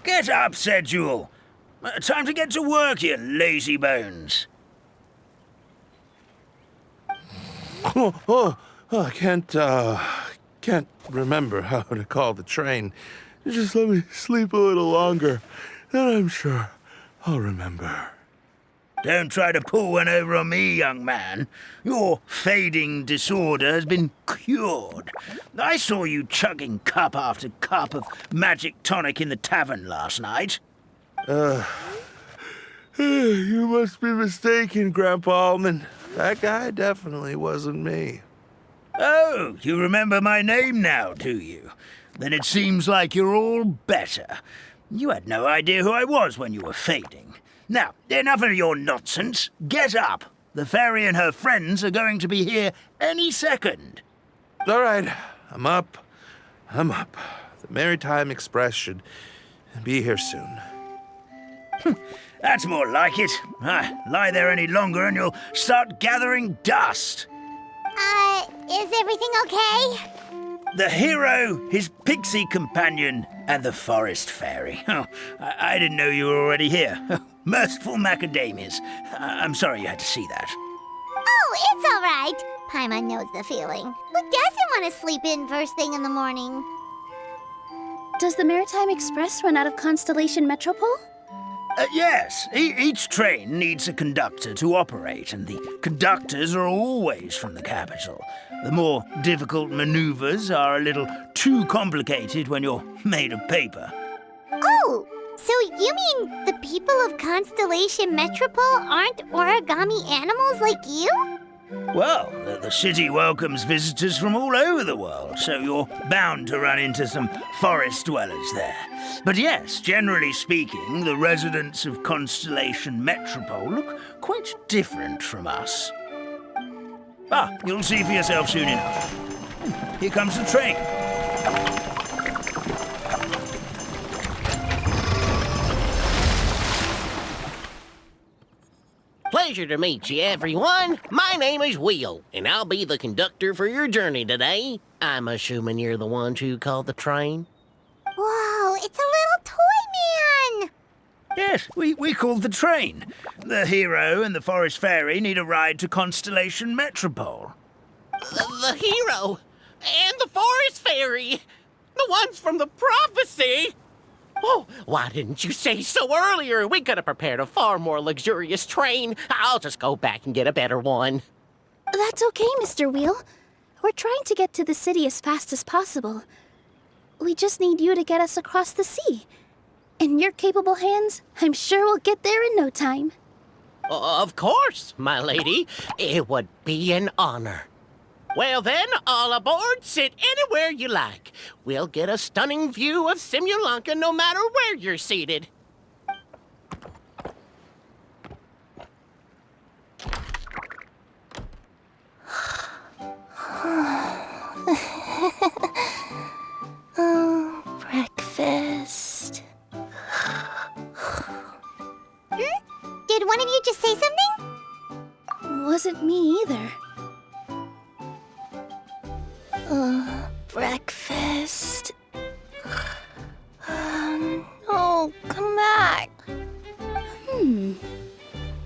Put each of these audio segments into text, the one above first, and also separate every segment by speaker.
Speaker 1: Get up, said Jewel. Time to get to work, you lazy bones.
Speaker 2: I can't remember how to call the train. Just let me sleep a little longer, then I'm sure I'll remember.
Speaker 1: Don't try to pull one over on me, young man. Your fading disorder has been cured. I saw you chugging cup after cup of magic tonic in the tavern last night.
Speaker 2: You must be mistaken, Grandpa Almond. That guy definitely wasn't me.
Speaker 1: Oh, you remember my name now, do you? Then it seems like you're all better. You had no idea who I was when you were fading. Now, enough of your nonsense. Get up. The fairy and her friends are going to be here any second.
Speaker 2: All right, I'm up. The Maritime Express should be here soon.
Speaker 1: That's more like it. Lie there any longer and you'll start gathering dust.
Speaker 3: Is everything okay?
Speaker 1: The hero, his pixie companion, and the forest fairy. Oh, I didn't know you were already here. Merciful macadamias. I'm sorry you had to see that.
Speaker 3: Oh, it's all right. Paimon knows the feeling. Who doesn't want to sleep in first thing in the morning?
Speaker 4: Does the Maritime Express run out of Constellation Metropole?
Speaker 1: Yes, each train needs a conductor to operate, and the conductors are always from the capital. The more difficult maneuvers are a little too complicated when you're made of paper.
Speaker 3: Oh, so you mean the people of Constellation Metropole aren't origami animals like you?
Speaker 1: Well, the city welcomes visitors from all over the world, so you're bound to run into some forest dwellers there. But yes, generally speaking, the residents of Constellation Metropole look quite different from us. You'll see for yourself soon enough. Here comes the train.
Speaker 5: Pleasure to meet you, everyone. My name is Will, and I'll be the conductor for your journey today. I'm assuming you're the ones who called the train?
Speaker 3: Whoa, it's a little toy man!
Speaker 1: Yes, we called the train. The hero and the forest fairy need a ride to Constellation Metropole.
Speaker 5: The hero and the forest fairy, the ones from the prophecy. Oh, why didn't you say so earlier? We could have prepared a far more luxurious train. I'll just go back and get a better one.
Speaker 4: That's okay, Mr. Wheel. We're trying to get to the city as fast as possible. We just need you to get us across the sea. In your capable hands, I'm sure we'll get there in no time.
Speaker 5: Of course, my lady. It would be an honor. Well then, all aboard, sit anywhere you like. We'll get a stunning view of Simulanka no matter where you're seated.
Speaker 4: Breakfast.
Speaker 3: Did one of you just say something?
Speaker 4: Wasn't me either. Breakfast. Oh, come back.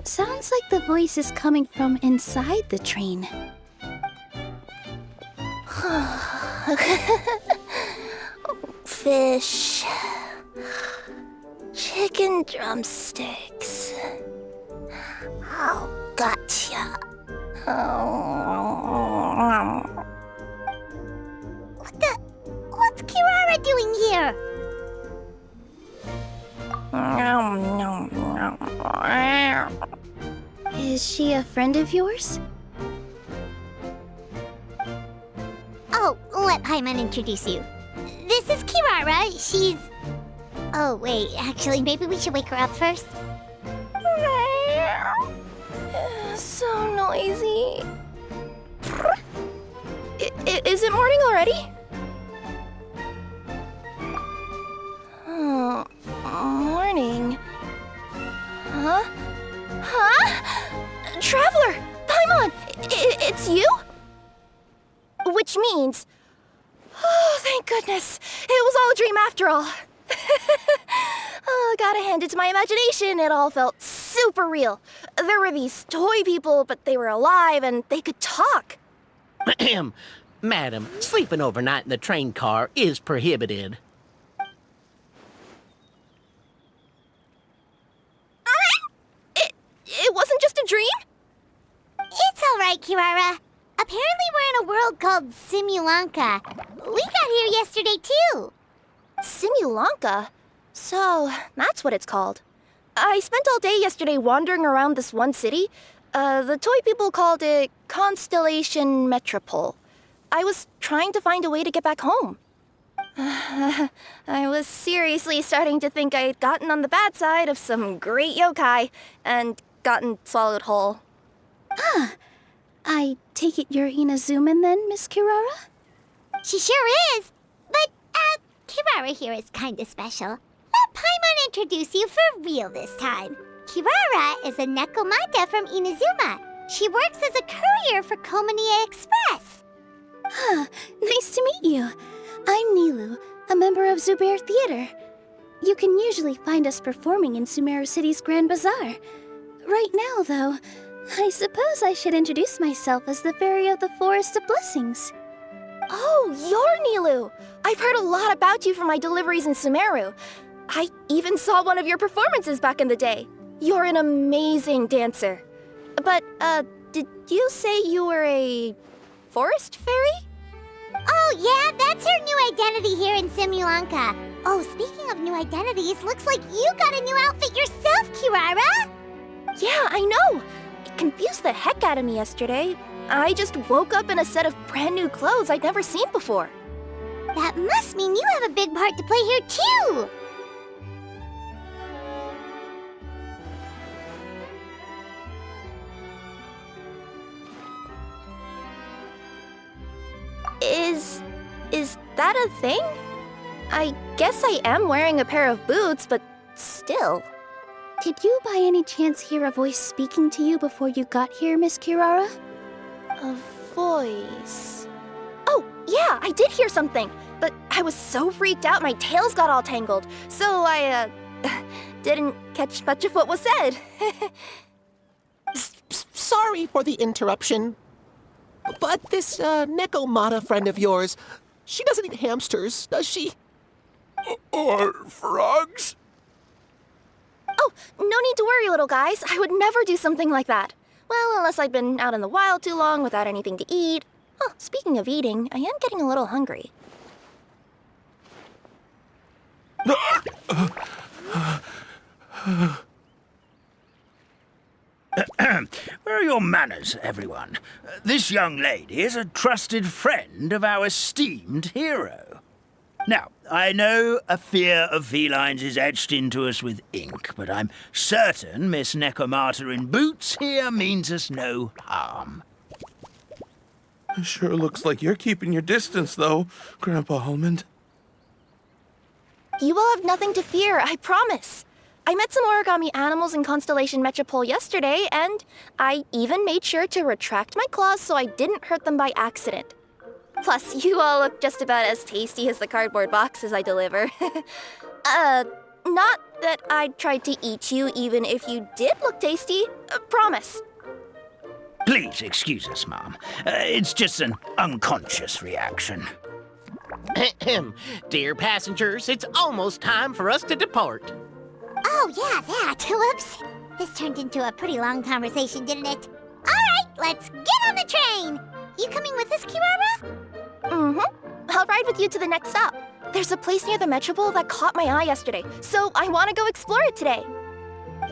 Speaker 4: Sounds like the voice is coming from inside the train. Fish. Chicken drumsticks. Oh, gotcha.
Speaker 3: What's Kirara doing here?
Speaker 4: Is she a friend of yours?
Speaker 3: Oh, let Paimon introduce you. This is Kirara. She's... Oh, wait. Actually, maybe we should wake her up first.
Speaker 4: So noisy. Is it morning already? Oh, morning. Huh? Traveler! Paimon! It's you? Which means... Oh, thank goodness. It was all a dream after all. And it's my imagination, it all felt super real. There were these toy people, but they were alive and they could talk.
Speaker 5: Madam, sleeping overnight in the train car is prohibited.
Speaker 4: It wasn't just a dream?
Speaker 3: It's all right, Kirara. Apparently we're in a world called Simulanka. We got here yesterday, too.
Speaker 4: Simulanka? So, that's what it's called. I spent all day yesterday wandering around this one city. The toy people called it Constellation Metropole. I was trying to find a way to get back home. I was seriously starting to think I had gotten on the bad side of some great yokai and gotten swallowed whole. I take it you're Inazuman then, Miss Kirara?
Speaker 3: She sure is. But, Kirara here is kinda special. Let Paimon introduce you for real this time. Kirara is a Nekomata from Inazuma. She works as a courier for Komanie Express.
Speaker 4: Nice to meet you. I'm Nilu, a member of Zubair Theater. You can usually find us performing in Sumeru City's Grand Bazaar. Right now, though, I suppose I should introduce myself as the Fairy of the Forest of Blessings. Oh, you're Nilu! I've heard a lot about you from my deliveries in Sumeru. I even saw one of your performances back in the day. You're an amazing dancer. But, did you say you were a forest fairy?
Speaker 3: Oh, yeah, that's her new identity here in Simulanka. Oh, speaking of new identities, looks like you got a new outfit yourself, Kirara!
Speaker 4: Yeah, I know! It confused the heck out of me yesterday. I just woke up in a set of brand new clothes I'd never seen before.
Speaker 3: That must mean you have a big part to play here, too!
Speaker 4: Is that a thing? I guess I am wearing a pair of boots, but still. Did you by any chance hear a voice speaking to you before you got here, Miss Kirara? A voice... Oh, yeah, I did hear something, but I was so freaked out my tails got all tangled, so I, didn't catch much of what was said.
Speaker 5: Sorry for the interruption. But this, Nekomata friend of yours, she doesn't eat hamsters, does she?
Speaker 2: Or frogs?
Speaker 4: Oh, no need to worry, little guys. I would never do something like that. Well, unless I'd been out in the wild too long without anything to eat. Oh, speaking of eating, I am getting a little hungry.
Speaker 1: Where are your manners, everyone? This young lady is a trusted friend of our esteemed hero. Now, I know a fear of felines is etched into us with ink, but I'm certain Miss Nekomata in boots here means us no harm.
Speaker 2: Sure looks like you're keeping your distance, though, Grandpa Almond.
Speaker 4: You will have nothing to fear, I promise. I met some origami animals in Constellation Metropole yesterday, and I even made sure to retract my claws so I didn't hurt them by accident. Plus, you all look just about as tasty as the cardboard boxes I deliver. Not that I'd try to eat you even if you did look tasty. Promise.
Speaker 1: Please excuse us, Mom. It's just an unconscious reaction.
Speaker 5: Dear passengers, it's almost time for us to depart.
Speaker 3: Oh, yeah, that. Whoops. This turned into a pretty long conversation, didn't it? All right, let's get on the train. You coming with us, Kirara?
Speaker 4: Mm-hmm. I'll ride with you to the next stop. There's a place near the Metropole that caught my eye yesterday, so I want to go explore it today.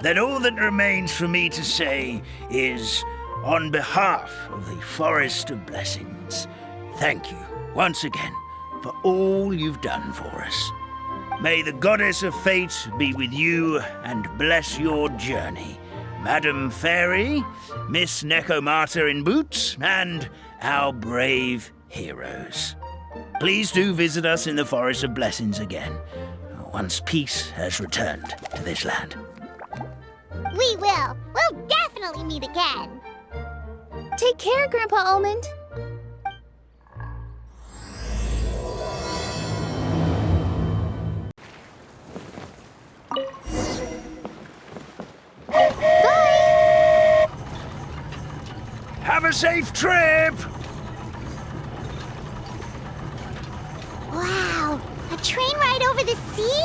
Speaker 1: Then all that remains for me to say is, on behalf of the Forest of Blessings, thank you once again for all you've done for us. May the goddess of fate be with you and bless your journey. Madam Fairy, Miss Nekomata in boots, and our brave heroes. Please do visit us in the Forest of Blessings again, once peace has returned to this land.
Speaker 3: We will. We'll definitely meet again.
Speaker 4: Take care, Grandpa Almond.
Speaker 1: a safe trip!
Speaker 3: Wow, a train ride over the sea?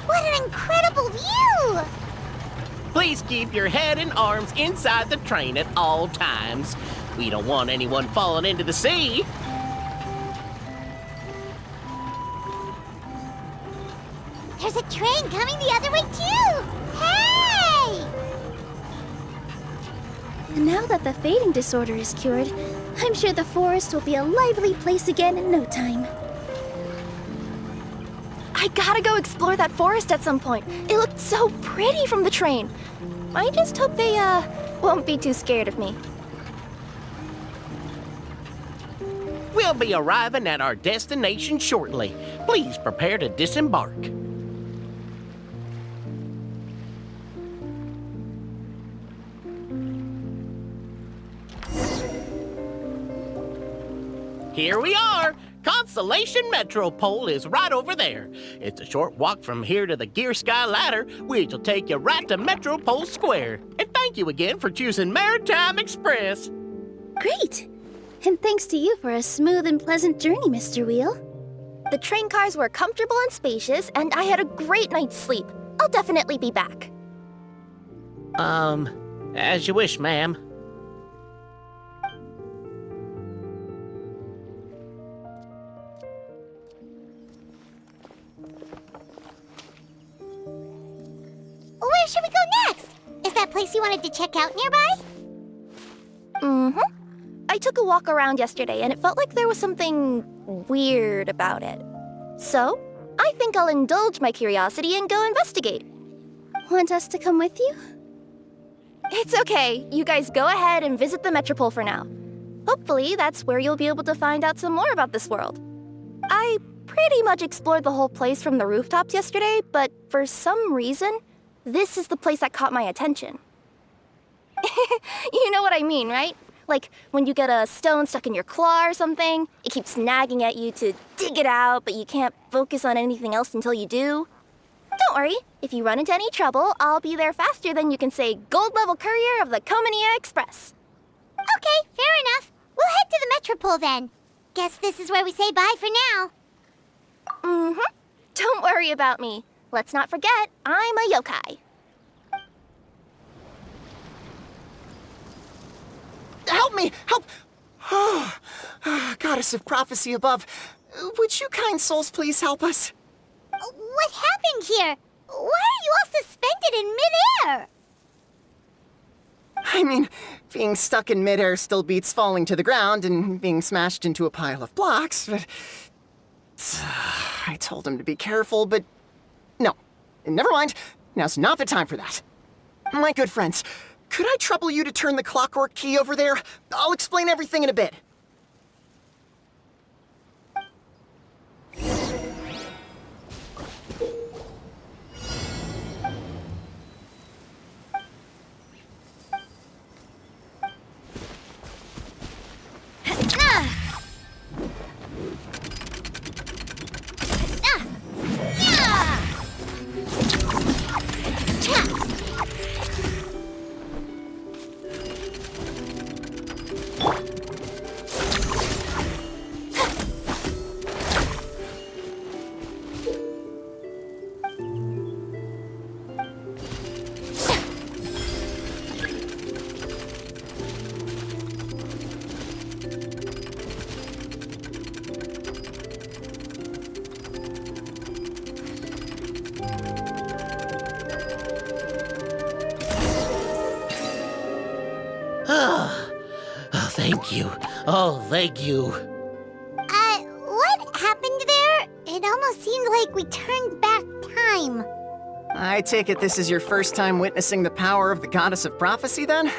Speaker 3: What an incredible view!
Speaker 5: Please keep your head and arms inside the train at all times. We don't want anyone falling into the sea.
Speaker 3: There's a train coming the other way too! Hey!
Speaker 4: And now that the fading disorder is cured, I'm sure the forest will be a lively place again in no time.
Speaker 6: I gotta go explore that forest at some point. It looked so pretty from the train. I just hope they, won't be too scared of me.
Speaker 5: We'll be arriving at our destination shortly. Please prepare to disembark. Here we are! Constellation Metropole is right over there. It's a short walk from here to the Gear Sky Ladder, which will take you right to Metropole Square. And thank you again for choosing Maritime Express.
Speaker 4: Great! And thanks to you for a smooth and pleasant journey, Mr. Wheel.
Speaker 6: The train cars were comfortable and spacious, and I had a great night's sleep. I'll definitely be back.
Speaker 5: As you wish, ma'am.
Speaker 3: Where should we go next? Is that place you wanted to check out nearby?
Speaker 6: Mm-hmm. I took a walk around yesterday, and it felt like there was something weird about it. So, I think I'll indulge my curiosity and go investigate.
Speaker 4: Want us to come with you?
Speaker 6: It's okay. You guys go ahead and visit the Metropole for now. Hopefully, that's where you'll be able to find out some more about this world. I pretty much explored the whole place from the rooftops yesterday, but for some reason, this is the place that caught my attention. You know what I mean, right? Like when you get a stone stuck in your claw or something, it keeps nagging at you to dig it out, but you can't focus on anything else until you do. Don't worry, if you run into any trouble, I'll be there faster than you can say gold-level courier of the Comania Express.
Speaker 3: Okay, fair enough. We'll head to the Metropole then. Guess this is where we say bye for now.
Speaker 6: Mm-hmm. Don't worry about me. Let's not forget, I'm a yokai.
Speaker 7: Help me! Help! Oh, Goddess of Prophecy above, would you kind souls please help us?
Speaker 3: What happened here? Why are you all suspended in midair?
Speaker 7: I mean, being stuck in midair still beats falling to the ground and being smashed into a pile of blocks, but... I told him to be careful, but... No, never mind. Now's not the time for that. My good friends, could I trouble you to turn the clockwork key over there? I'll explain everything in a bit.
Speaker 5: Thank you. Oh, thank you.
Speaker 3: What happened there? It almost seemed like we turned back time.
Speaker 7: I take it this is your first time witnessing the power of the Goddess of Prophecy, then?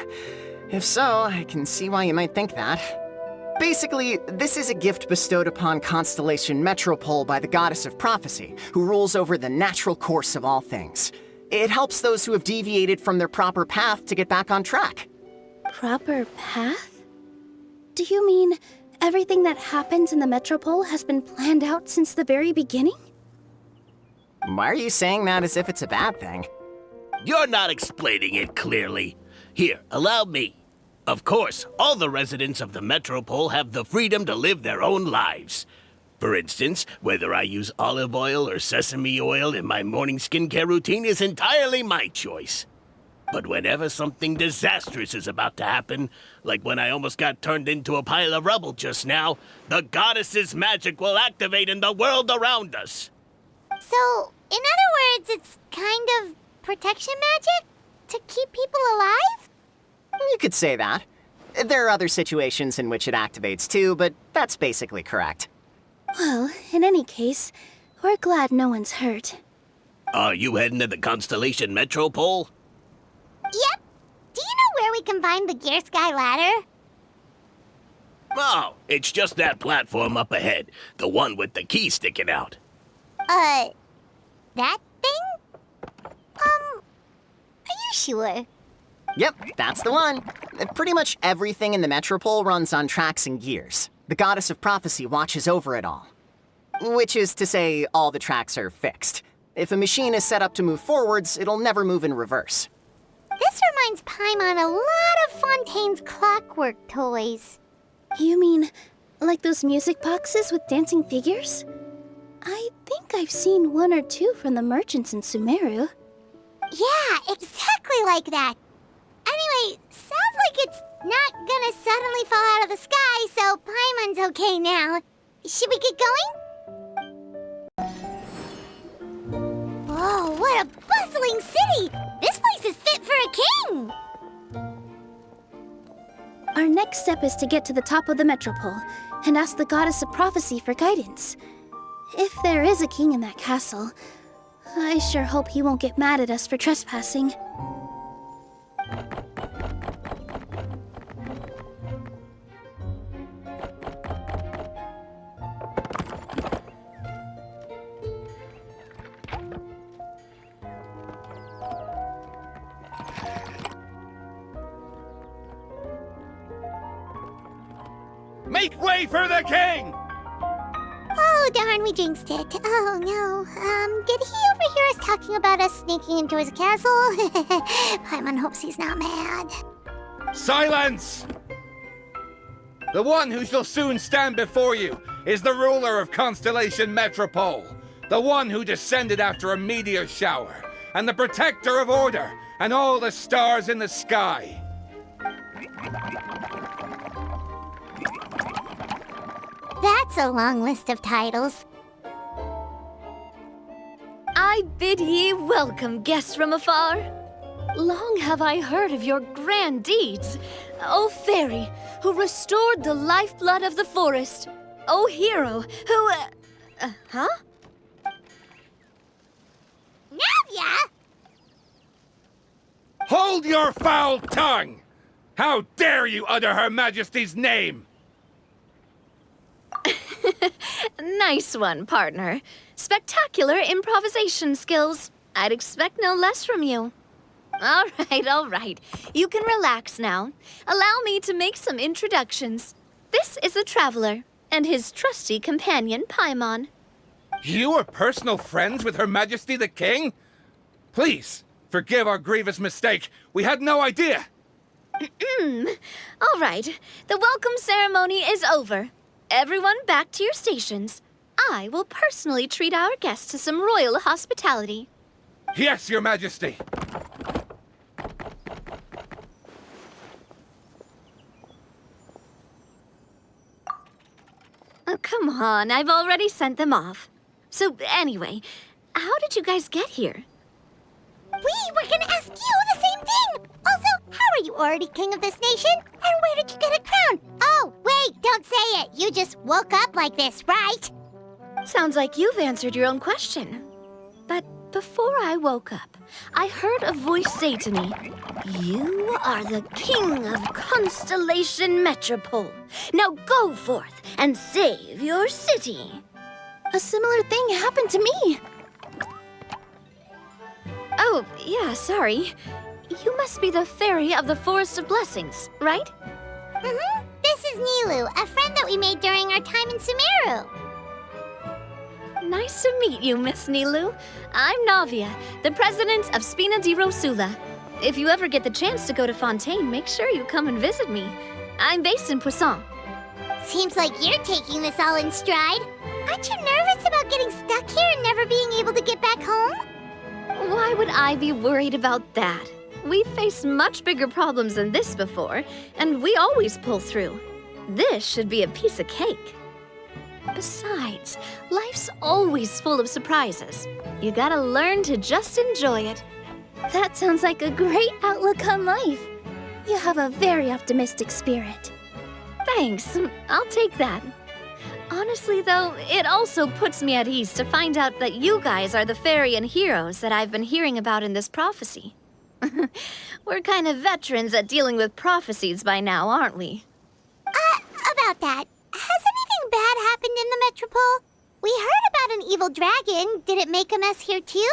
Speaker 7: If so, I can see why you might think that. Basically, this is a gift bestowed upon Constellation Metropole by the Goddess of Prophecy, who rules over the natural course of all things. It helps those who have deviated from their proper path to get back on track.
Speaker 4: Proper path? Do you mean everything that happens in the Metropole has been planned out since the very beginning?
Speaker 7: Why are you saying that as if it's a bad thing?
Speaker 1: You're not explaining it clearly. Here, allow me.
Speaker 5: Of course, all the residents of the Metropole have the freedom to live their own lives. For instance, whether I use olive oil or sesame oil in my morning skincare routine is entirely my choice. But whenever something disastrous is about to happen, like when I almost got turned into a pile of rubble just now, the goddess's magic will activate in the world around us.
Speaker 3: So, in other words, it's kind of protection magic? To keep people alive?
Speaker 7: You could say that. There are other situations in which it activates too, but that's basically correct.
Speaker 4: Well, in any case, we're glad no one's hurt.
Speaker 5: Are you heading to the Constellation Metropole?
Speaker 3: Yep. Do you know where we can find the Gear Sky ladder?
Speaker 5: Oh, it's just that platform up ahead. The one with the key sticking out.
Speaker 3: That thing? Are you sure?
Speaker 7: Yep, that's the one. Pretty much everything in the Metropole runs on tracks and gears. The Goddess of Prophecy watches over it all. Which is to say, all the tracks are fixed. If a machine is set up to move forwards, it'll never move in reverse.
Speaker 3: This reminds Paimon a lot of Fontaine's clockwork toys.
Speaker 4: You mean, like those music boxes with dancing figures? I think I've seen one or two from the merchants in Sumeru.
Speaker 3: Yeah, exactly like that. Anyway, sounds like it's not gonna suddenly fall out of the sky, so Paimon's okay now. Should we get going? Whoa, what a bustling city! This place is fit for a king!
Speaker 4: Our next step is to get to the top of the Metropole and ask the Goddess of Prophecy for guidance. If there is a king in that castle, I sure hope he won't get mad at us for trespassing.
Speaker 2: Make way for the king!
Speaker 3: Oh, darn, we jinxed it. Oh, no. Did he overhear us talking about us sneaking into his castle? Paimon hopes he's not mad.
Speaker 8: Silence! The one who shall soon stand before you is the ruler of Constellation Metropole, the one who descended after a meteor shower, and the protector of order and all the stars in the sky.
Speaker 3: That's a long list of titles.
Speaker 9: I bid ye welcome, guests from afar. Long have I heard of your grand deeds. O fairy, who restored the lifeblood of the forest. O hero, who... huh?
Speaker 3: Navia!
Speaker 8: Hold your foul tongue! How dare you utter Her Majesty's name?
Speaker 9: Nice one, partner. Spectacular improvisation skills. I'd expect no less from you. All right. You can relax now. Allow me to make some introductions. This is the Traveler, and his trusty companion, Paimon.
Speaker 8: You are personal friends with Her Majesty the King? Please, forgive our grievous mistake. We had no idea.
Speaker 9: All right. The welcome ceremony is over. Everyone back to your stations. I will personally treat our guests to some royal hospitality.
Speaker 8: Yes, Your Majesty.
Speaker 9: Oh, come on. I've already sent them off. So, anyway, how did you guys get here?
Speaker 3: We were gonna ask you the same thing! Also, how are you already king of this nation? And where did you get a crown? Oh, wait, don't say it! You just woke up like this, right?
Speaker 9: Sounds like you've answered your own question. But before I woke up, I heard a voice say to me, "You are the king of Constellation Metropole. Now go forth and save your city."
Speaker 4: A similar thing happened to me.
Speaker 9: Oh, yeah, sorry. You must be the fairy of the Forest of Blessings, right?
Speaker 3: Mm-hmm. This is Nilu, a friend that we made during our time in Sumeru.
Speaker 9: Nice to meet you, Miss Nilu. I'm Navia, the president of Spina di Rosula. If you ever get the chance to go to Fontaine, make sure you come and visit me. I'm based in Poisson.
Speaker 3: Seems like you're taking this all in stride. Aren't you nervous about getting stuck here and never being able to get back home?
Speaker 9: Why would I be worried about that? We've faced much bigger problems than this before, and we always pull through. This should be a piece of cake. Besides, life's always full of surprises. You gotta learn to just enjoy it.
Speaker 4: That sounds like a great outlook on life. You have a very optimistic spirit.
Speaker 9: Thanks, I'll take that. Honestly, though, it also puts me at ease to find out that you guys are the fairy and heroes that I've been hearing about in this prophecy. We're kind of veterans at dealing with prophecies by now, aren't we?
Speaker 3: About that, has anything bad happened in the Metropole? We heard about an evil dragon. Did it make a mess here too?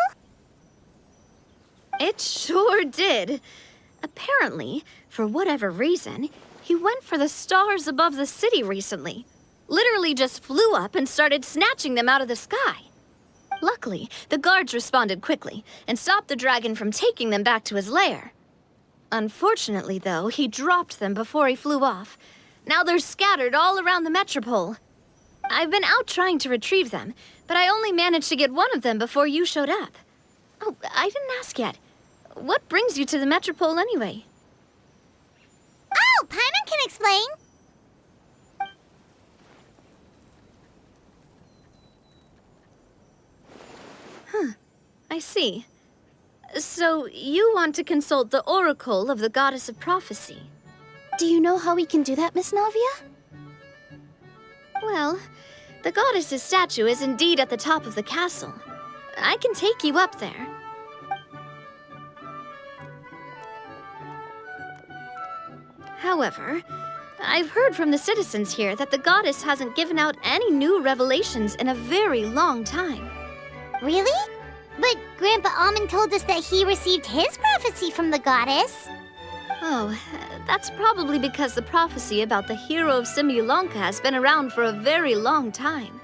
Speaker 9: It sure did. Apparently, for whatever reason, he went for the stars above the city recently. Literally just flew up and started snatching them out of the sky. Luckily, the guards responded quickly and stopped the dragon from taking them back to his lair. Unfortunately, though, he dropped them before he flew off. Now they're scattered all around the Metropole. I've been out trying to retrieve them, but I only managed to get one of them before you showed up. Oh, I didn't ask yet. What brings you to the Metropole anyway?
Speaker 3: Oh, Paimon can explain.
Speaker 9: I see. So, you want to consult the oracle of the goddess of prophecy?
Speaker 4: Do you know how we can do that, Miss Navia?
Speaker 9: Well, the goddess's statue is indeed at the top of the castle. I can take you up there. However, I've heard from the citizens here that the goddess hasn't given out any new revelations in a very long time.
Speaker 3: Really? But Grandpa Almond told us that he received his prophecy from the goddess.
Speaker 9: Oh, that's probably because the prophecy about the hero of Simulanka has been around for a very long time.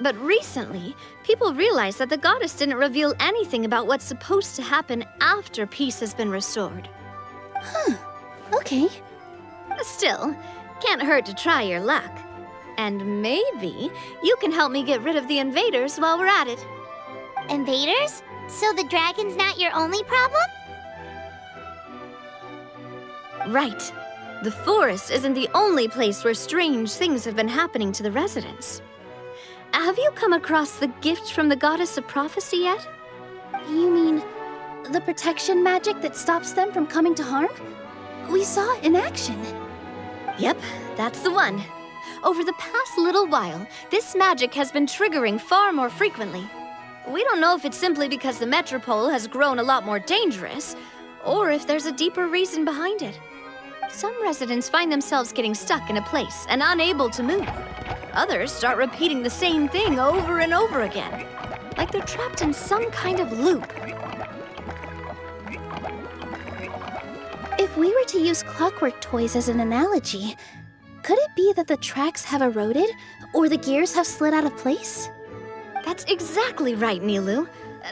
Speaker 9: But recently, people realized that the goddess didn't reveal anything about what's supposed to happen after peace has been restored.
Speaker 4: Okay.
Speaker 9: Still, can't hurt to try your luck. And maybe you can help me get rid of the invaders while we're at it.
Speaker 3: Invaders? So the dragon's not your only problem?
Speaker 9: Right. The forest isn't the only place where strange things have been happening to the residents. Have you come across the gift from the goddess of prophecy yet?
Speaker 4: You mean the protection magic that stops them from coming to harm? We saw it in action.
Speaker 9: Yep, that's the one. Over the past little while, this magic has been triggering far more frequently. We don't know if it's simply because the Metropole has grown a lot more dangerous, or if there's a deeper reason behind it. Some residents find themselves getting stuck in a place and unable to move. Others start repeating the same thing over and over again, like they're trapped in some kind of loop.
Speaker 4: If we were to use clockwork toys as an analogy, could it be that the tracks have eroded or the gears have slid out of place?
Speaker 9: That's exactly right, Nilu.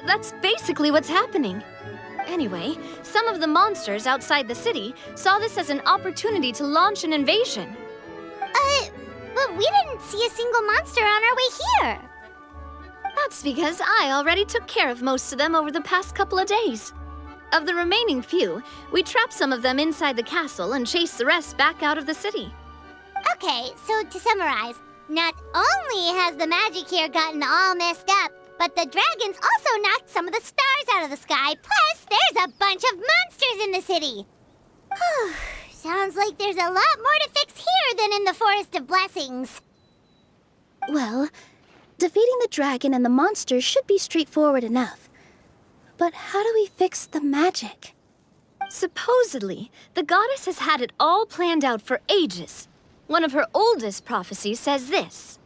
Speaker 9: That's basically what's happening. Anyway, some of the monsters outside the city saw this as an opportunity to launch an invasion.
Speaker 3: But we didn't see a single monster on our way here.
Speaker 9: That's because I already took care of most of them over the past couple of days. Of the remaining few, we trapped some of them inside the castle and chased the rest back out of the city.
Speaker 3: Okay, so to summarize, not only has the magic here gotten all messed up, but the dragons also knocked some of the stars out of the sky, plus there's a bunch of monsters in the city. Sounds like there's a lot more to fix here than in the Forest of Blessings.
Speaker 4: Well, defeating the dragon and the monsters should be straightforward enough. But how do we fix the magic?
Speaker 9: Supposedly, the goddess has had it all planned out for ages. One of her oldest prophecies says this: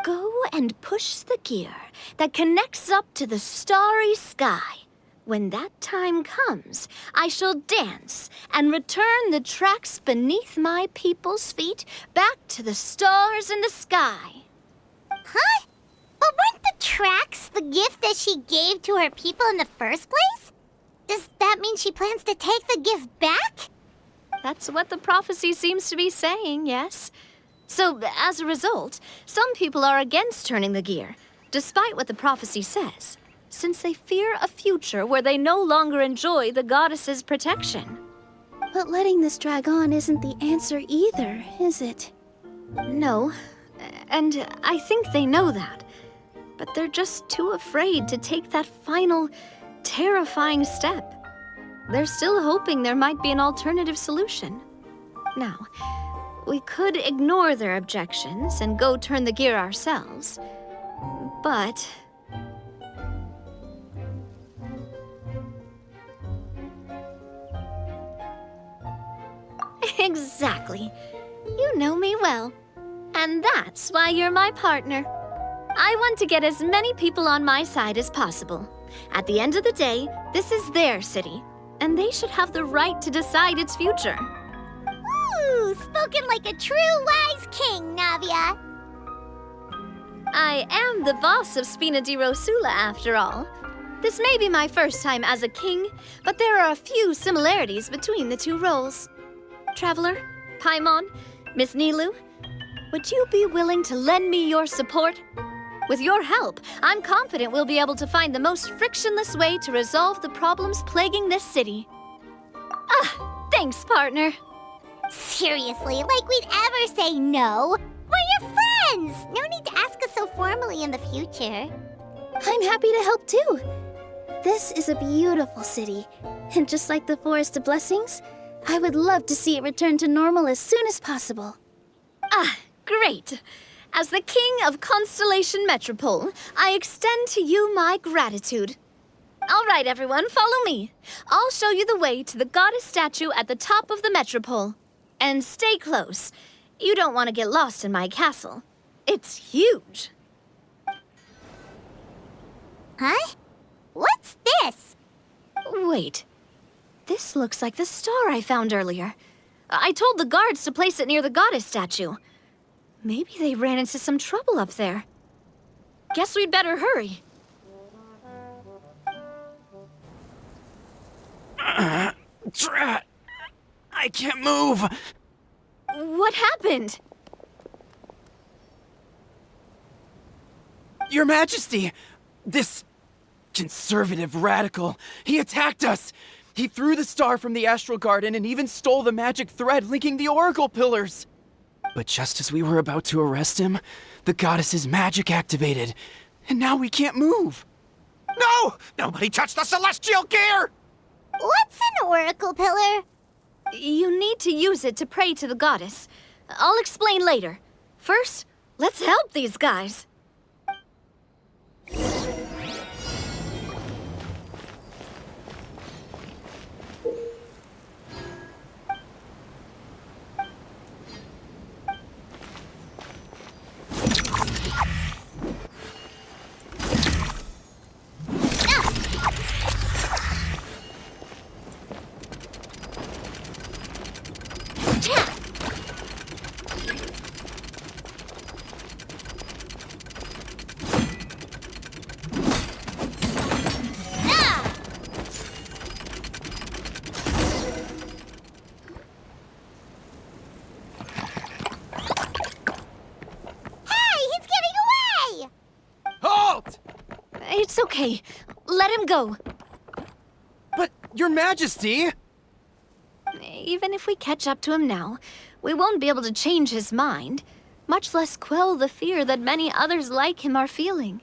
Speaker 9: "Go and push the gear that connects up to the starry sky. When that time comes, I shall dance and return the tracks beneath my people's feet back to the stars in the sky."
Speaker 3: Huh? But weren't the tracks the gift that she gave to her people in the first place? Does that mean mean she plans to take the gift back?
Speaker 9: That's what the prophecy seems to be saying, yes. So, as a result, some people are against turning the gear, despite what the prophecy says, since they fear a future where they no longer enjoy the goddess's protection.
Speaker 4: But letting this drag on isn't the answer either, is it?
Speaker 9: No, and I think they know that. But they're just too afraid to take that final, terrifying step. They're still hoping there might be an alternative solution. Now, we could ignore their objections and go turn the gear ourselves. But... Exactly. You know me well. And that's why you're my partner. I want to get as many people on my side as possible. At the end of the day, this is their city, and they should have the right to decide its future.
Speaker 3: Ooh, spoken like a true wise king, Navia.
Speaker 9: I am the boss of Spina di Rosula, after all. This may be my first time as a king, but there are a few similarities between the two roles. Traveler, Paimon, Miss Nilu, would you be willing to lend me your support? With your help, I'm confident we'll be able to find the most frictionless way to resolve the problems plaguing this city. Ah, thanks, partner.
Speaker 3: Seriously, like we'd ever say no. We're your friends! No need to ask us so formally in the future.
Speaker 4: I'm happy to help too. This is a beautiful city, and just like the Forest of Blessings, I would love to see it return to normal as soon as possible.
Speaker 9: Ah, great. As the King of Constellation Metropole, I extend to you my gratitude. All right, everyone, follow me. I'll show you the way to the goddess statue at the top of the Metropole. And stay close. You don't want to get lost in my castle. It's huge.
Speaker 3: Huh? What's this?
Speaker 9: Wait. This looks like the star I found earlier. I told the guards to place it near the goddess statue. Maybe they ran into some trouble up there. Guess we'd better hurry.
Speaker 10: Drat! I can't move!
Speaker 9: What happened?
Speaker 10: Your Majesty! This conservative radical, he attacked us! He threw the star from the Astral Garden and even stole the magic thread linking the Oracle Pillars! But just as we were about to arrest him, the goddess's magic activated, and now we can't move! No! Nobody touched the celestial gear!
Speaker 3: What's an oracle pillar?
Speaker 9: You need to use it to pray to the goddess. I'll explain later. First, let's help these guys. It's okay. Let him go.
Speaker 10: But, Your Majesty!
Speaker 9: Even if we catch up to him now, we won't be able to change his mind, much less quell the fear that many others like him are feeling.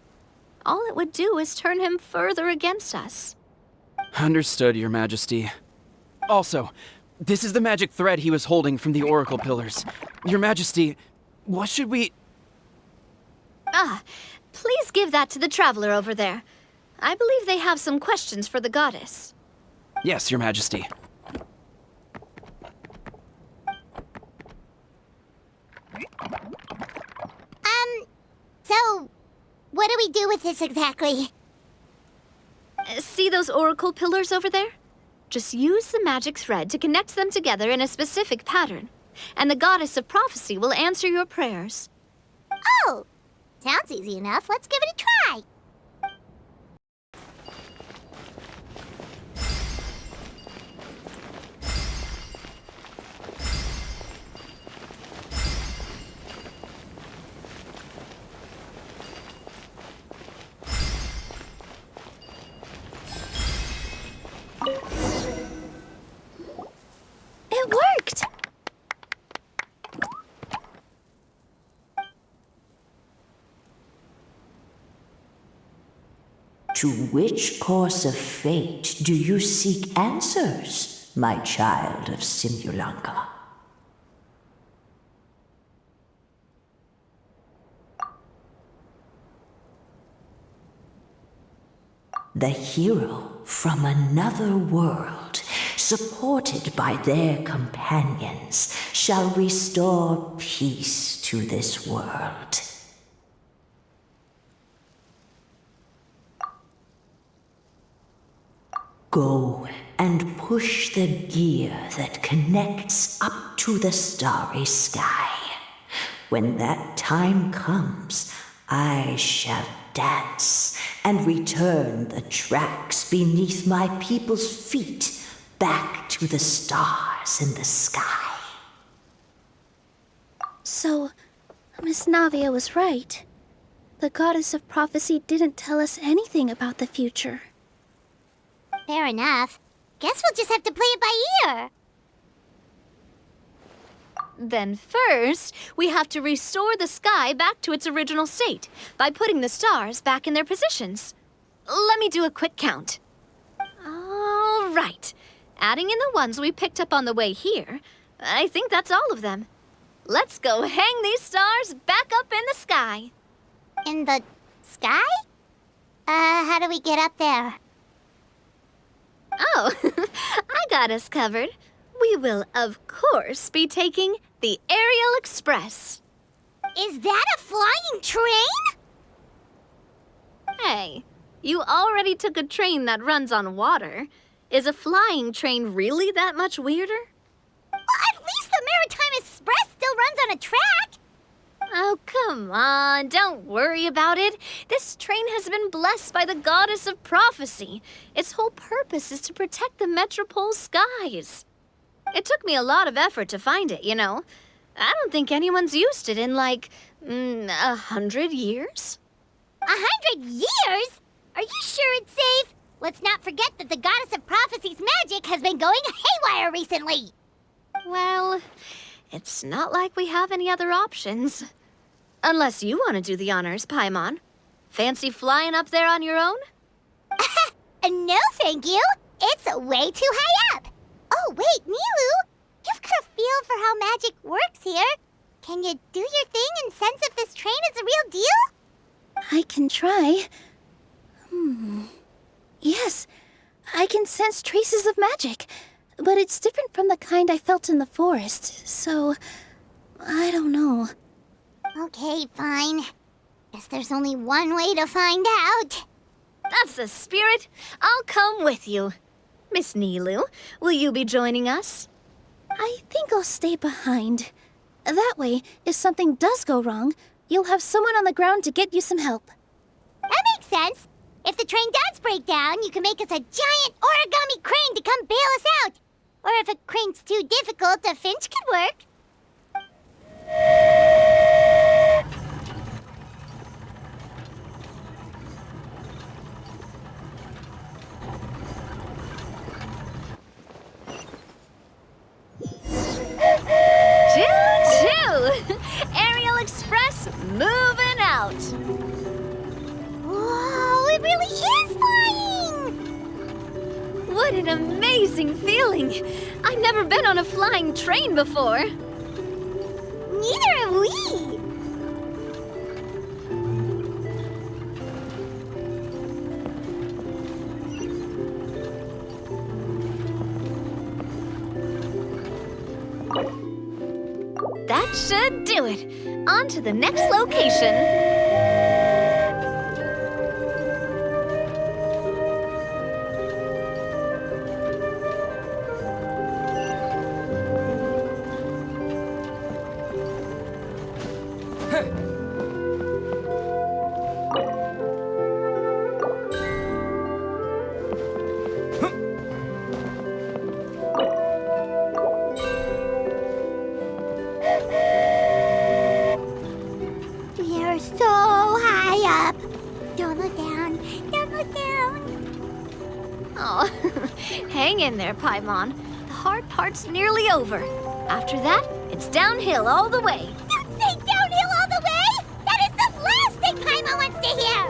Speaker 9: All it would do is turn him further against us.
Speaker 10: Understood, Your Majesty. Also, this is the magic thread he was holding from the Oracle Pillars. Your Majesty, what should we...
Speaker 9: Ah, please give that to the traveler over there. I believe they have some questions for the goddess.
Speaker 10: Yes, Your Majesty.
Speaker 3: So, what do we do with this exactly?
Speaker 9: See those oracle pillars over there? Just use the magic thread to connect them together in a specific pattern, and the goddess of prophecy will answer your prayers.
Speaker 3: Oh, sounds easy enough. Let's give it a try.
Speaker 11: To which course of fate do you seek answers, my child of Simulanka? The hero from another world, supported by their companions, shall restore peace to this world. Go and push the gear that connects up to the starry sky. When that time comes, I shall dance and return the tracks beneath my people's feet back to the stars in the sky.
Speaker 4: So, Miss Navia was right. The goddess of prophecy didn't tell us anything about the future.
Speaker 3: Fair enough. Guess we'll just have to play it by ear.
Speaker 9: Then first, we have to restore the sky back to its original state by putting the stars back in their positions. Let me do a quick count. All right. Adding in the ones we picked up on the way here, I think that's all of them. Let's go hang these stars back up in the sky.
Speaker 3: In the sky? How do we get up there?
Speaker 9: Oh, I got us covered. We will, of course, be taking the Aerial Express.
Speaker 3: Is that a flying train?
Speaker 9: Hey, you already took a train that runs on water. Is a flying train really that much weirder?
Speaker 3: Well, at least the Maritime Express still runs on a track.
Speaker 9: Oh, come on, don't worry about it. This train has been blessed by the goddess of prophecy. Its whole purpose is to protect the Metropole skies. It took me a lot of effort to find it, you know. I don't think anyone's used it in, like, 100 years.
Speaker 3: 100 years? Are you sure it's safe? Let's not forget that the goddess of prophecy's magic has been going haywire recently.
Speaker 9: Well, it's not like we have any other options. Unless you want to do the honors, Paimon. Fancy flying up there on your own?
Speaker 3: No, thank you. It's way too high up. Oh, wait, Nilu. You've got a feel for how magic works here. Can you do your thing and sense if this train is a real deal?
Speaker 4: I can try. Yes, I can sense traces of magic, but it's different from the kind I felt in the forest, so I don't know.
Speaker 3: Okay, fine. Guess there's only one way to find out.
Speaker 9: That's the spirit. I'll come with you. Miss Nilu, will you be joining us?
Speaker 4: I think I'll stay behind. That way, if something does go wrong, you'll have someone on the ground to get you some help.
Speaker 3: That makes sense. If the train does break down, you can make us a giant origami crane to come bail us out. Or if a crane's too difficult, a finch could work.
Speaker 9: Choo-choo! Aerial Express moving out.
Speaker 3: Whoa, it really is flying!
Speaker 9: What an amazing feeling. I've never been on a flying train before.
Speaker 3: Neither have we!
Speaker 9: That should do it. On to the next location.
Speaker 3: We're so high up. Don't look down. Don't look down.
Speaker 9: Oh, hang in there, Paimon. The hard part's nearly over. After that, it's downhill all the way.
Speaker 3: Don't say downhill all the way! That is the last thing Paimon wants to hear!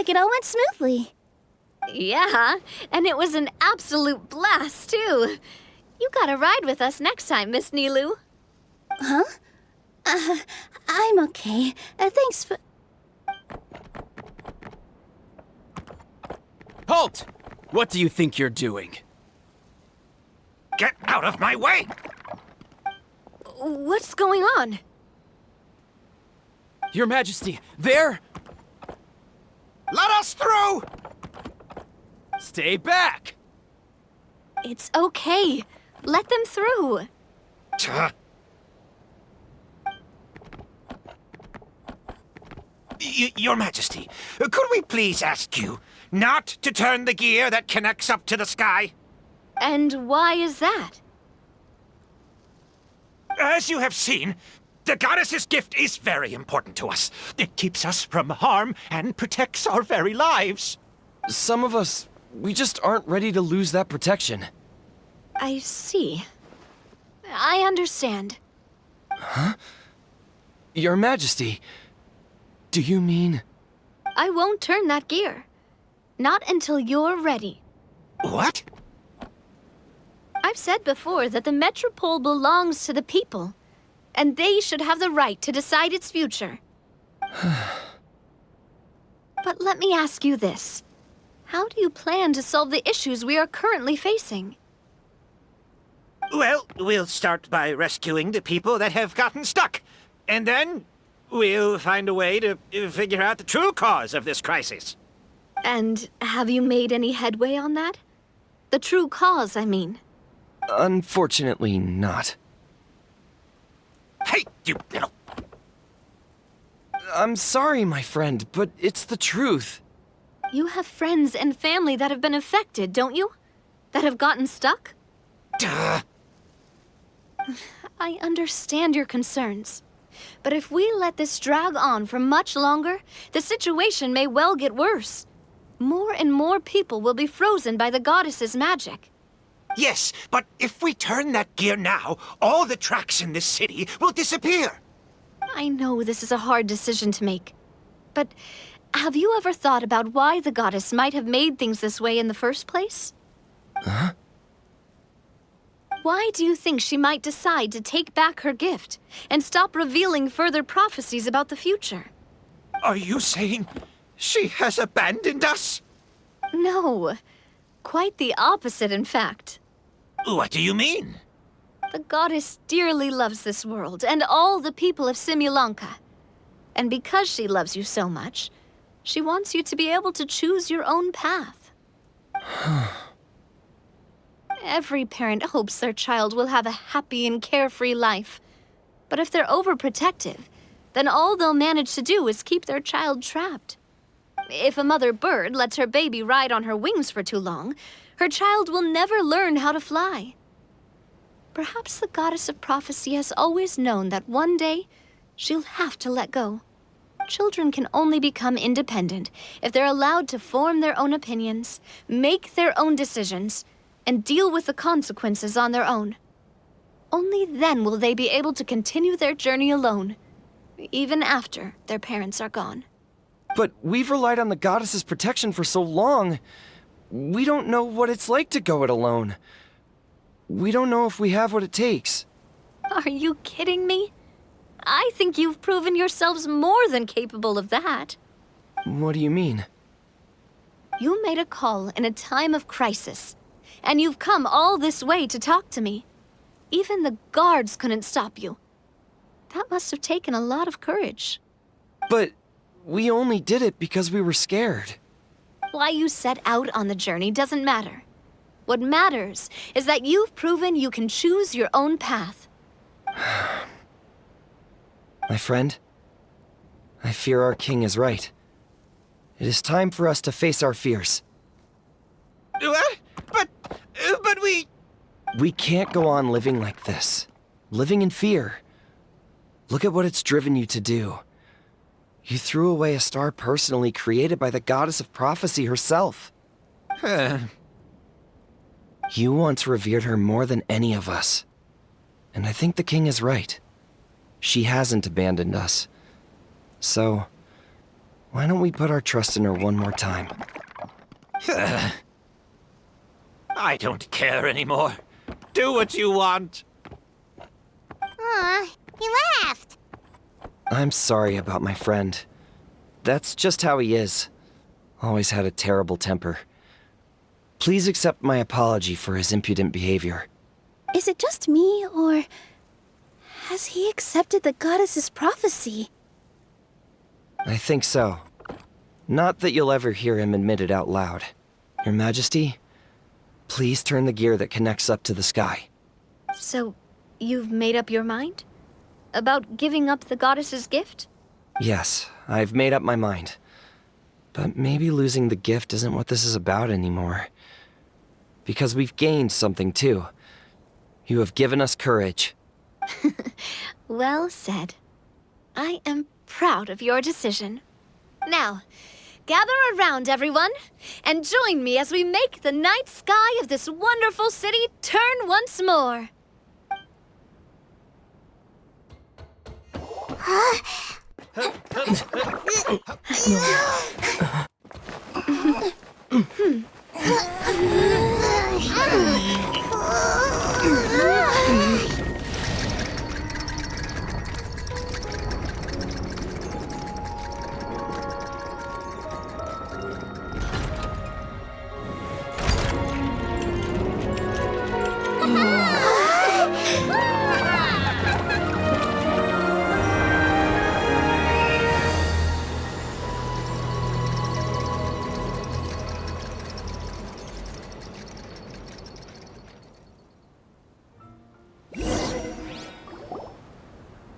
Speaker 4: like it all went smoothly.
Speaker 9: Yeah, and it was an absolute blast, too. You gotta ride with us next time, Miss Nilu.
Speaker 4: Huh? I'm okay. Thanks for...
Speaker 10: Halt! What do you think you're doing?
Speaker 5: Get out of my way!
Speaker 9: What's going on?
Speaker 10: Your Majesty, there!
Speaker 5: Let us through!
Speaker 10: Stay back!
Speaker 9: It's okay. Let them through.
Speaker 5: Your Majesty, could we please ask you not to turn the gear that connects up to the sky?
Speaker 9: And why is that?
Speaker 5: As you have seen, the goddess's gift is very important to us. It keeps us from harm and protects our very lives.
Speaker 10: Some of us, we just aren't ready to lose that protection.
Speaker 9: I see. I understand.
Speaker 10: Your Majesty, do you mean...
Speaker 9: I won't turn that gear. Not until you're ready.
Speaker 5: What?
Speaker 9: I've said before that the Metropole belongs to the people, and they should have the right to decide its future. But let me ask you this. How do you plan to solve the issues we are currently facing?
Speaker 5: Well, we'll start by rescuing the people that have gotten stuck. And then we'll find a way to figure out the true cause of this crisis.
Speaker 9: And have you made any headway on that? The true cause, I mean.
Speaker 10: Unfortunately not.
Speaker 5: Hey, you little...
Speaker 10: I'm sorry, my friend, but it's the truth.
Speaker 9: You have friends and family that have been affected, don't you? That have gotten stuck?
Speaker 5: Duh.
Speaker 9: I understand your concerns. But if we let this drag on for much longer, the situation may well get worse. More and more people will be frozen by the goddess's magic.
Speaker 5: Yes, but if we turn that gear now, all the tracks in this city will disappear.
Speaker 9: I know this is a hard decision to make. But have you ever thought about why the goddess might have made things this way in the first place?
Speaker 10: Huh?
Speaker 9: Why do you think she might decide to take back her gift and stop revealing further prophecies about the future?
Speaker 5: Are you saying she has abandoned us?
Speaker 9: No. Quite the opposite, in fact.
Speaker 5: What do you mean?
Speaker 9: The goddess dearly loves this world and all the people of Simulanka. And because she loves you so much, she wants you to be able to choose your own path. Every parent hopes their child will have a happy and carefree life. But if they're overprotective, then all they'll manage to do is keep their child trapped. If a mother bird lets her baby ride on her wings for too long, her child will never learn how to fly. Perhaps the goddess of prophecy has always known that one day she'll have to let go. Children can only become independent if they're allowed to form their own opinions, make their own decisions, and deal with the consequences on their own. Only then will they be able to continue their journey alone, even after their parents are gone.
Speaker 10: But we've relied on the goddess's protection for so long. We don't know what it's like to go it alone. We don't know if we have what it takes.
Speaker 9: Are you kidding me? I think you've proven yourselves more than capable of that.
Speaker 10: What do you mean?
Speaker 9: You made a call in a time of crisis, and you've come all this way to talk to me. Even the guards couldn't stop you. That must have taken a lot of courage.
Speaker 10: But we only did it because we were scared.
Speaker 9: Why you set out on the journey doesn't matter. What matters is that you've proven you can choose your own path.
Speaker 10: My friend, I fear our king is right. It is time for us to face our fears.
Speaker 5: What? But we...
Speaker 10: We can't go on living like this. Living in fear. Look at what it's driven you to do. You threw away a star personally created by the goddess of prophecy herself. You once revered her more than any of us. And I think the king is right. She hasn't abandoned us. So,
Speaker 12: Why don't we put our trust in her one more time?
Speaker 13: I don't care anymore. Do what you want.
Speaker 3: Aw, he laughed.
Speaker 12: I'm sorry about my friend. That's just how he is. Always had a terrible temper. Please accept my apology for his impudent behavior.
Speaker 4: Is it just me, or has he accepted the goddess's prophecy?
Speaker 12: I think so. Not that you'll ever hear him admit it out loud. Your Majesty, please turn the gear that connects up to the sky.
Speaker 9: So, you've made up your mind? About giving up the goddess's gift?
Speaker 12: Yes, I've made up my mind. But maybe losing the gift isn't what this is about anymore. Because we've gained something too. You have given us courage.
Speaker 9: Well said. I am proud of your decision. Now, gather around, everyone, and join me as we make the night sky of this wonderful city turn once more.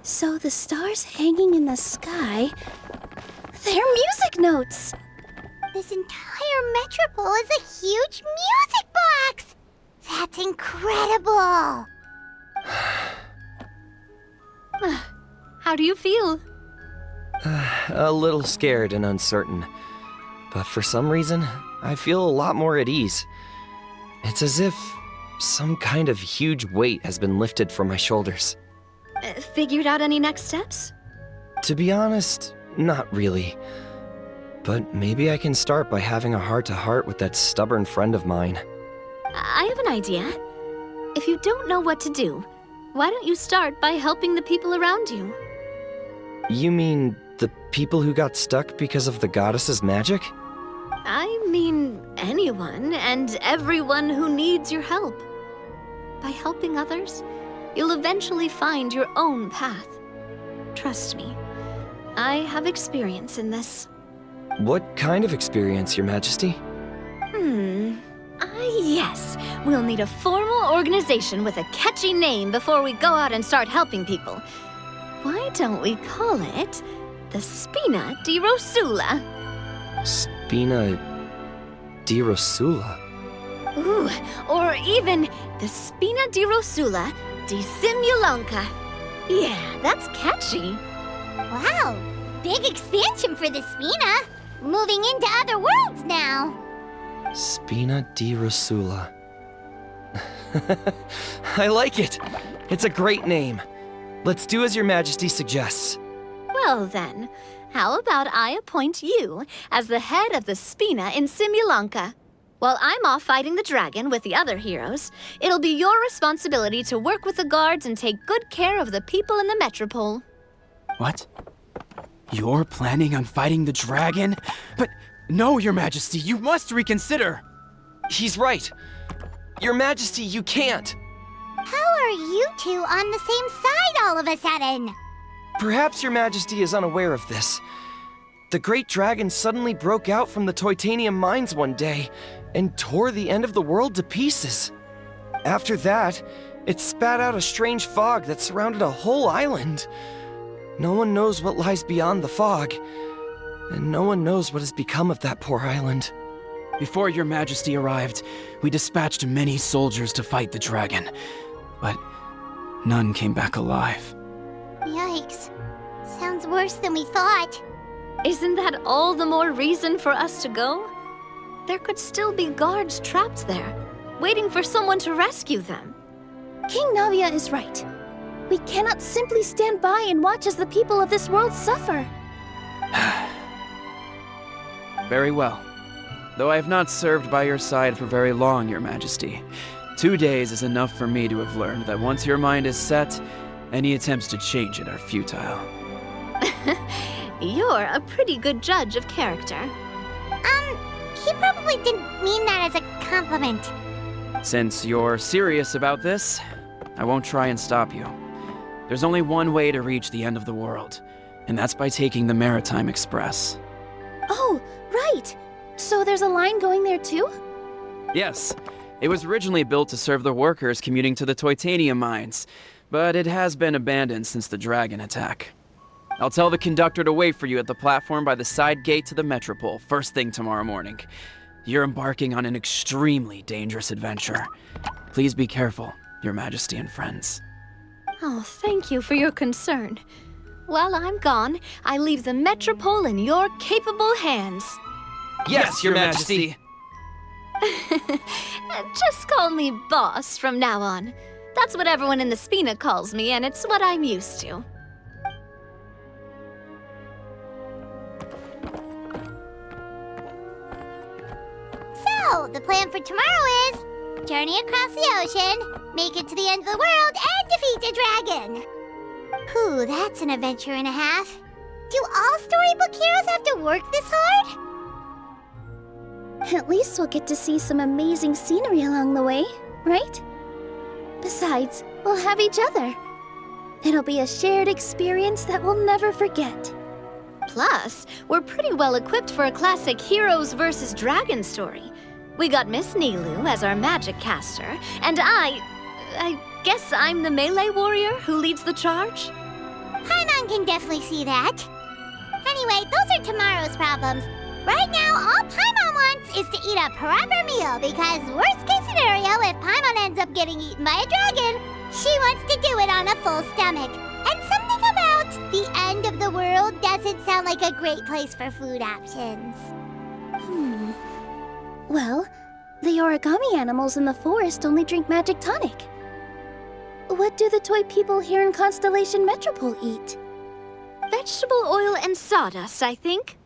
Speaker 4: So the stars hanging in the sky, they're music notes!
Speaker 3: This entire metropole is a huge music box! That's incredible!
Speaker 9: How do you feel?
Speaker 12: A little scared and uncertain. But for some reason, I feel a lot more at ease. It's as if some kind of huge weight has been lifted from my shoulders.
Speaker 9: Figured out any next steps?
Speaker 12: To be honest, not really. But maybe I can start by having a heart-to-heart with that stubborn friend of mine.
Speaker 9: I have an idea. If you don't know what to do, why don't you start by helping the people around you?
Speaker 12: You mean the people who got stuck because of the goddess's magic?
Speaker 9: I mean anyone and everyone who needs your help. By helping others, you'll eventually find your own path. Trust me, I have experience in this.
Speaker 12: What kind of experience, Your Majesty?
Speaker 9: Yes. We'll need a formal organization with a catchy name before we go out and start helping people. Why don't we call it the Spina di Rosula?
Speaker 12: Spina di Rosula?
Speaker 9: Ooh, or even the Spina di Rosula di Simulonka. Yeah, that's catchy.
Speaker 3: Wow, big expansion for the Spina. Moving into other worlds now.
Speaker 12: Spina di Rosula. I like it. It's a great name. Let's do as Your Majesty suggests.
Speaker 9: Well then, how about I appoint you as the head of the Spina in Simulonka? While I'm off fighting the dragon with the other heroes, it'll be your responsibility to work with the guards and take good care of the people in the metropole.
Speaker 10: What? You're planning on fighting the dragon? But no, Your Majesty, you must reconsider!
Speaker 12: He's right. Your Majesty, you can't.
Speaker 3: How are you two on the same side all of a sudden?
Speaker 12: Perhaps Your Majesty is unaware of this. The great dragon suddenly broke out from the Titanium mines one day and tore the end of the world to pieces. After that, it spat out a strange fog that surrounded a whole island. No one knows what lies beyond the fog, and no one knows what has become of that poor island.
Speaker 10: Before Your Majesty arrived, we dispatched many soldiers to fight the dragon, but none came back alive.
Speaker 3: Yikes. Sounds worse than we thought.
Speaker 9: Isn't that all the more reason for us to go? There could still be guards trapped there, waiting for someone to rescue them.
Speaker 4: King Navia is right. We cannot simply stand by and watch as the people of this world suffer.
Speaker 10: Very well. Though I have not served by your side for very long, Your Majesty. 2 days is enough for me to have learned that once your mind is set, any attempts to change it are futile.
Speaker 9: You're a pretty good judge of character.
Speaker 3: He probably didn't mean that as a compliment.
Speaker 10: Since you're serious about this, I won't try and stop you. There's only one way to reach the end of the world, and that's by taking the Maritime Express.
Speaker 4: Oh, right! So there's a line going there too?
Speaker 10: Yes, it was originally built to serve the workers commuting to the Titanium mines, but it has been abandoned since the dragon attack. I'll tell the conductor to wait for you at the platform by the side gate to the Metropole first thing tomorrow morning. You're embarking on an extremely dangerous adventure. Please be careful, Your Majesty and friends.
Speaker 9: Oh, thank you for your concern. While I'm gone, I leave the Metropole in your capable hands.
Speaker 10: Yes, Your Majesty!
Speaker 9: Just call me boss from now on. That's what everyone in the Spina calls me, and it's what I'm used to.
Speaker 3: So, the plan for tomorrow is journey across the ocean, make it to the end of the world, and defeat a dragon. Whew, that's an adventure and a half. Do all storybook heroes have to work this hard?
Speaker 4: At least we'll get to see some amazing scenery along the way, right? Besides, we'll have each other. It'll be a shared experience that we'll never forget.
Speaker 9: Plus, we're pretty well equipped for a classic heroes versus dragon story. We got Miss Nilu as our magic caster, and I guess I'm the melee warrior who leads the charge?
Speaker 3: Paimon can definitely see that. Anyway, those are tomorrow's problems. Right now, all Paimon wants is to eat a proper meal, because worst case scenario, if Paimon ends up getting eaten by a dragon, she wants to do it on a full stomach. And something about the end of the world doesn't sound like a great place for food options.
Speaker 4: Well, the origami animals in the forest only drink magic tonic. What do the toy people here in Constellation Metropole eat?
Speaker 9: Vegetable oil and sawdust, I think.